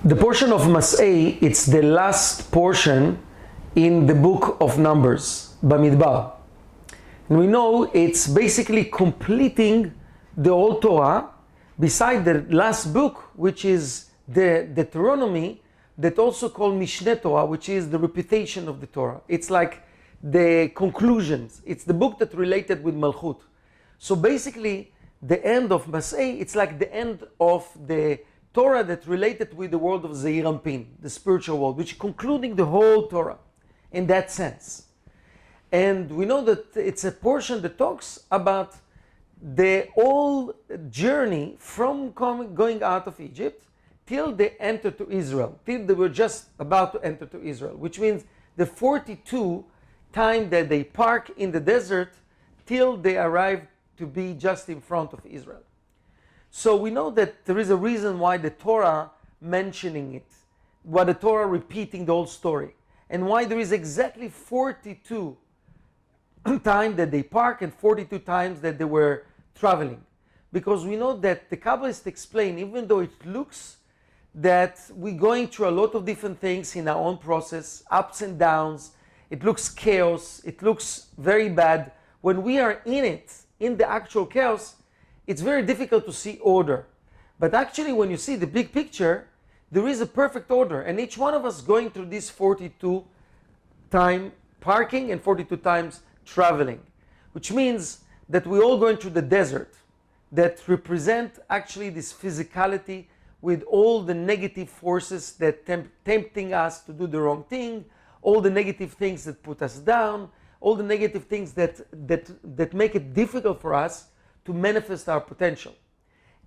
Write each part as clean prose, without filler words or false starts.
The portion of Mas'ei, it's the last portion in the book of Numbers, Bamidbar. And we know it's basically completing the whole Torah, beside the last book, which is the Deuteronomy, that also called Mishneh Torah, which is the repetition of the Torah. It's like the conclusions. It's the book that related with Malchut. So basically, the end of Mas'ei, it's like the end of the Torah that related with the world of Zeir Anpin, the spiritual world, which is concluding the whole Torah in that sense. And we know that it's a portion that talks about the whole journey from going out of Egypt till they entered to Israel, till they were just about to enter to Israel, which means the 42 time that they park in the desert till they arrive to be just in front of Israel. So we know that there is a reason why the Torah mentioning it, why the Torah repeating the whole story, and why there is exactly 42 times that they park and 42 times that they were traveling. Because we know that the Kabbalists explain, even though it looks that we're going through a lot of different things in our own process, ups and downs, it looks chaos, it looks very bad. When we are in it, in the actual chaos, it's very difficult to see order. But actually, when you see the big picture, there is a perfect order. And each one of us going through this 42 time parking and 42 times traveling, which means that we're all going through the desert that represent actually this physicality with all the negative forces that tempting us to do the wrong thing, all the negative things that put us down, all the negative things that make it difficult for us to manifest our potential.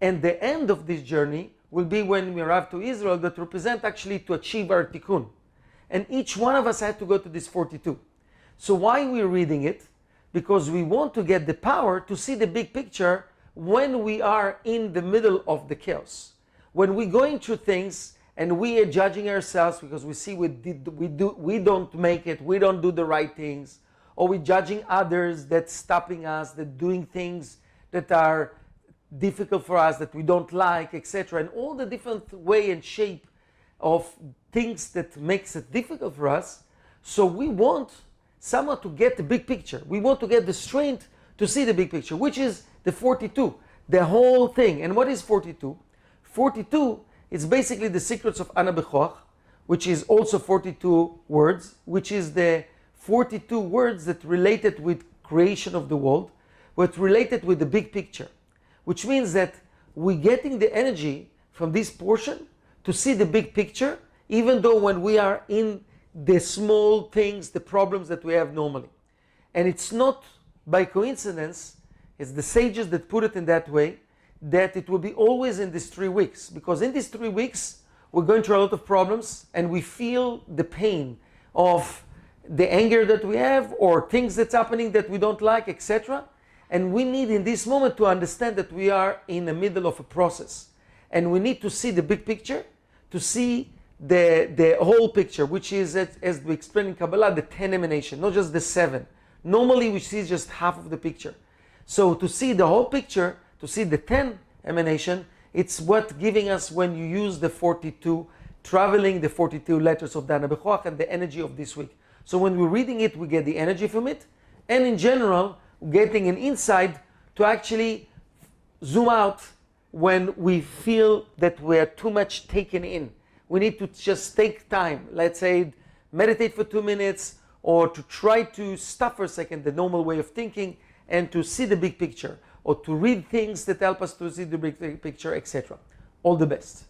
And the end of this journey will be when we arrive to Israel, that represent actually to achieve our tikkun. And each one of us had to go to this 42. So why we're reading it? Because we want to get the power to see the big picture when we are in the middle of the chaos. When we're going through things and we are judging ourselves because we see we don't make it, we don't do the right things, or we're judging others that's stopping us, that doing things that are difficult for us, that we don't like, etc. And all the different way and shape of things that makes it difficult for us. So we want someone to get the big picture. We want to get the strength to see the big picture, which is the 42, the whole thing. And what is 42? 42 is basically the secrets of Ana Bechoach, which is also 42 words, which is the 42 words that related with creation of the world, but related with the big picture, which means that we're getting the energy from this portion to see the big picture, even though when we are in the small things, the problems that we have normally. And it's not by coincidence, it's the sages that put it in that way, that it will be always in these 3 weeks. Because in these 3 weeks, we're going through a lot of problems and we feel the pain of the anger that we have or things that's happening that we don't like, etc. And we need in this moment to understand that we are in the middle of a process. And we need to see the big picture, to see the whole picture, which is, as we explain in Kabbalah, the 10 emanation, not just the 7. Normally we see just half of the picture. So to see the whole picture, to see the 10 emanation, it's what giving us when you use the 42, traveling the 42 letters of the Ana Bechoach and the energy of this week. So when we're reading it, we get the energy from it. And in general, getting an insight to actually zoom out when we feel that we're too much taken in. We need to just take time, let's say meditate for 2 minutes, or to try to stop for a second the normal way of thinking and to see the big picture, or to read things that help us to see the big picture, etc. All the best.